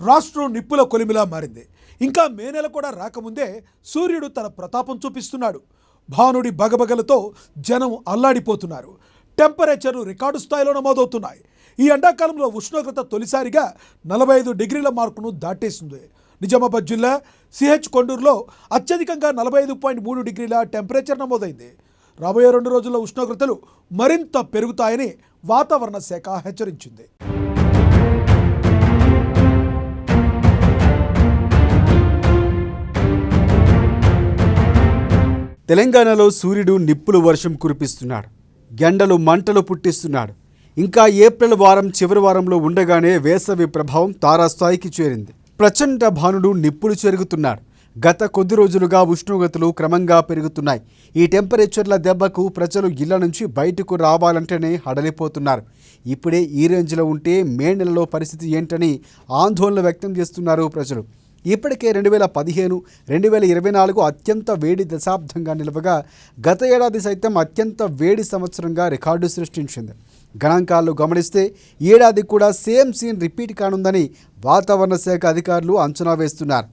రాష్ట్రం నిప్పుల కొలిమిలా మారింది. ఇంకా మే నెల కూడా రాకముందే సూర్యుడు తన ప్రతాపం చూపిస్తున్నాడు. భానుడి బగబగలతో జనం అల్లాడిపోతున్నారు. టెంపరేచర్లు రికార్డు స్థాయిలో నమోదవుతున్నాయి. ఈ ఎండాకాలంలో ఉష్ణోగ్రత తొలిసారిగా 45 డిగ్రీల మార్కును దాటేసింది. నిజామాబాద్ జిల్లా సిహెచ్ కొండూరులో అత్యధికంగా 45.3 డిగ్రీల టెంపరేచర్ నమోదైంది. రాబోయే 2 రోజుల్లో ఉష్ణోగ్రతలు మరింత పెరుగుతాయని వాతావరణ శాఖ హెచ్చరించింది. తెలంగాణలో సూర్యుడు నిప్పులు వర్షం కురిపిస్తున్నాడు. ఎండలు మంటలు పుట్టిస్తున్నాడు. ఇంకా ఏప్రిల్ వారం చివరి వారంలో ఉండగానే వేసవి ప్రభావం తారాస్థాయికి చేరింది. ప్రచండ భానుడు నిప్పులు చెరుగుతున్నాడు. గత కొద్ది రోజులుగా ఉష్ణోగ్రతలు క్రమంగా పెరుగుతున్నాయి. ఈ టెంపరేచర్ల దెబ్బకు ప్రజలు ఇళ్ల నుంచి బయటకు రావాలంటేనే హడలిపోతున్నారు. ఇప్పుడే ఈ రేంజ్లో ఉంటే మే నెలలో పరిస్థితి ఏంటని ఆందోళన వ్యక్తం చేస్తున్నారు ప్రజలు. ఇప్పటికే 2015, 2024 అత్యంత వేడి దశాబ్దంగా నిలవగా గత ఏడాది సైతం అత్యంత వేడి సంవత్సరంగా రికార్డు సృష్టించింది. గణాంకాలు గమనిస్తే ఏడాది కూడా సేమ్ సీన్ రిపీట్ కానుందని వాతావరణ శాఖ అధికారులు అంచనా వేస్తున్నారు.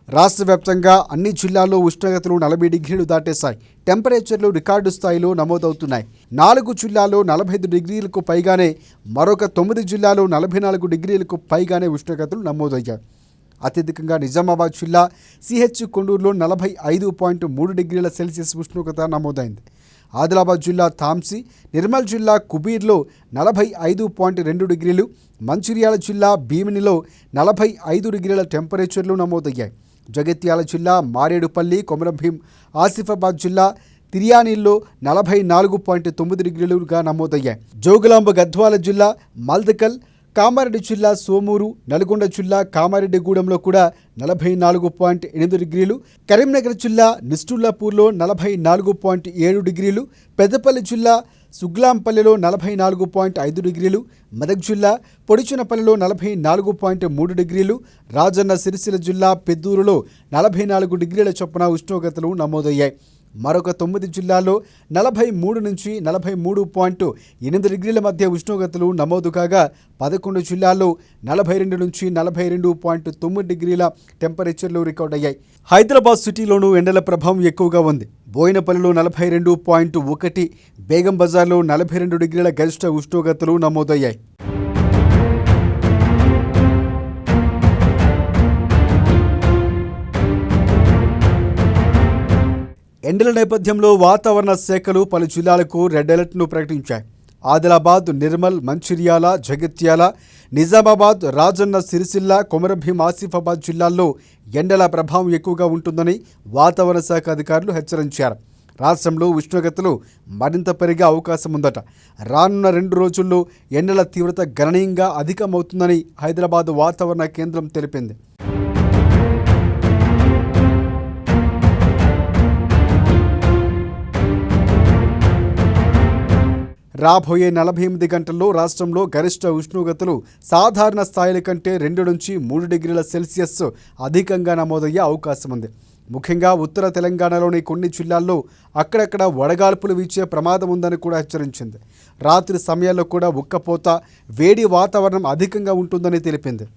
రాష్ట్ర వ్యాప్తంగా అన్ని జిల్లాల్లో ఉష్ణోగ్రతలు 40 డిగ్రీలు దాటేశాయి. టెంపరేచర్లు రికార్డు స్థాయిలో నమోదవుతున్నాయి. 4 జిల్లాల్లో 45 డిగ్రీలకు పైగానే, మరొక 9 జిల్లాలో 44 డిగ్రీలకు పైగానే ఉష్ణోగ్రతలు నమోదయ్యాయి. అత్యధికంగా నిజామాబాద్ జిల్లా సిహెచ్ కొండూరులో 45.3 డిగ్రీల సెల్సియస్ ఉష్ణోగ్రత నమోదైంది. ఆదిలాబాద్ జిల్లా తాంసీ, నిర్మల్ జిల్లా కుబీర్లో 45.2 డిగ్రీలు, మంచిర్యాల జిల్లా భీమినిలో 45 డిగ్రీల టెంపరేచర్లు నమోదయ్యాయి. జగిత్యాల జిల్లా మారేడుపల్లి, కొమరంభీం, ఆసిఫాబాద్ జిల్లా తిర్యానీల్లో 44.9 డిగ్రీలుగా నమోదయ్యాయి. జోగులాంబ గద్వాల జిల్లా మల్దకల్, కామారెడ్డి జిల్లా సోమూరు, నల్గొండ జిల్లా కామారెడ్డిగూడెంలో కూడా 44.8 డిగ్రీలు, కరీంనగర్ జిల్లా నిస్టుల్లాపూర్లో 44.7 డిగ్రీలు, పెద్దపల్లి జిల్లా సుగ్లాంపల్లిలో 44.5 డిగ్రీలు, మెదక్ జిల్లా పొడిచినపల్లిలో 44.3 డిగ్రీలు, రాజన్న సిరిసిల్ల జిల్లా పెద్దూరులో 44 డిగ్రీల చొప్పున ఉష్ణోగ్రతలు నమోదయ్యాయి. మరొక 9 జిల్లాల్లో 43 నుంచి 43.8 డిగ్రీల మధ్య ఉష్ణోగ్రతలు నమోదు కాగా 11 జిల్లాల్లో 42 నుంచి 42.9 డిగ్రీల టెంపరేచర్లు రికార్డ్ అయ్యాయి. హైదరాబాద్ సిటీలోనూ ఎండల ప్రభావం ఎక్కువగా ఉంది. బోయినపల్లిలో 42.1, బేగం బజార్లో 42 డిగ్రీల గరిష్ట ఉష్ణోగ్రతలు నమోదయ్యాయి. ఎండల నేపథ్యంలో వాతావరణ శాఖలు పలు జిల్లాలకు రెడ్ అలర్ట్ను ప్రకటించాయి. ఆదిలాబాద్, నిర్మల్, మంచిర్యాల, జగిత్యాల, నిజామాబాద్, రాజన్న సిరిసిల్ల, కొమరంభీం, ఆసిఫాబాద్ జిల్లాల్లో ఎండల ప్రభావం ఎక్కువగా ఉంటుందని వాతావరణ శాఖ అధికారులు హెచ్చరించారు. రాష్ట్రంలో ఉష్ణోగ్రతలు మరింత పెరిగే అవకాశం ఉందట. రానున్న 2 రోజుల్లో ఎండల తీవ్రత గణనీయంగా అధికమవుతుందని హైదరాబాద్ వాతావరణ కేంద్రం తెలిపింది. రాబోయే 48 గంటల్లో రాష్ట్రంలో గరిష్ట ఉష్ణోగ్రతలు సాధారణ స్థాయిల కంటే 2 నుంచి 3 డిగ్రీల సెల్సియస్ అధికంగా నమోదయ్యే అవకాశం ఉంది. ముఖ్యంగా ఉత్తర తెలంగాణలోని కొన్ని జిల్లాల్లో అక్కడక్కడ వడగాల్పులు వీచే ప్రమాదం ఉందని కూడా హెచ్చరించింది. రాత్రి సమయాల్లో కూడా ఉక్కపోత, వేడి వాతావరణం అధికంగా ఉంటుందని తెలిపింది.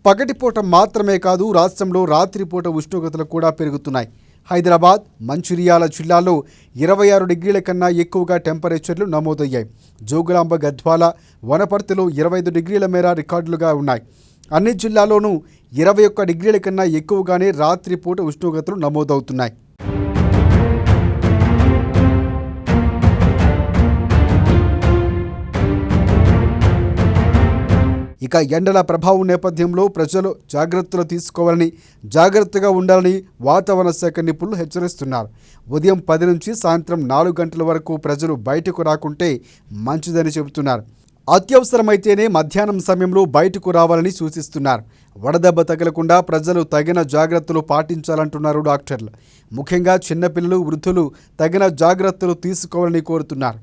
పగటిపూట మాత్రమే కాదు, రాష్ట్రంలో రాత్రిపూట ఉష్ణోగ్రతలు కూడా పెరుగుతున్నాయి. హైదరాబాద్, మంచిర్యాల జిల్లాలో 26 డిగ్రీల కన్నా ఎక్కువగా టెంపరేచర్లు నమోదయ్యాయి. జోగులాంబ గద్వాల, వనపర్తిలో 25 డిగ్రీల మేర రికార్డులుగా ఉన్నాయి. అన్ని జిల్లాల్లోనూ 21 డిగ్రీల కన్నా ఎక్కువగానే రాత్రిపూట ఉష్ణోగ్రతలు నమోదవుతున్నాయి. ఇక ఎండల ప్రభావం నేపథ్యంలో ప్రజలు జాగ్రత్తలు తీసుకోవాలని, జాగ్రత్తగా ఉండాలని వాతావరణ శాఖ నిపుణులు హెచ్చరిస్తున్నారు. ఉదయం 10 నుంచి సాయంత్రం 4 గంటల వరకు ప్రజలు బయటకు రాకుంటే మంచిదని చెబుతున్నారు. అత్యవసరమైతేనే మధ్యాహ్నం సమయంలో బయటకు రావాలని సూచిస్తున్నారు. వడదెబ్బ తగలకుండా ప్రజలు తగిన జాగ్రత్తలు పాటించాలంటున్నారు డాక్టర్లు. ముఖ్యంగా చిన్నపిల్లలు, వృద్ధులు తగిన జాగ్రత్తలు తీసుకోవాలని కోరుతున్నారు.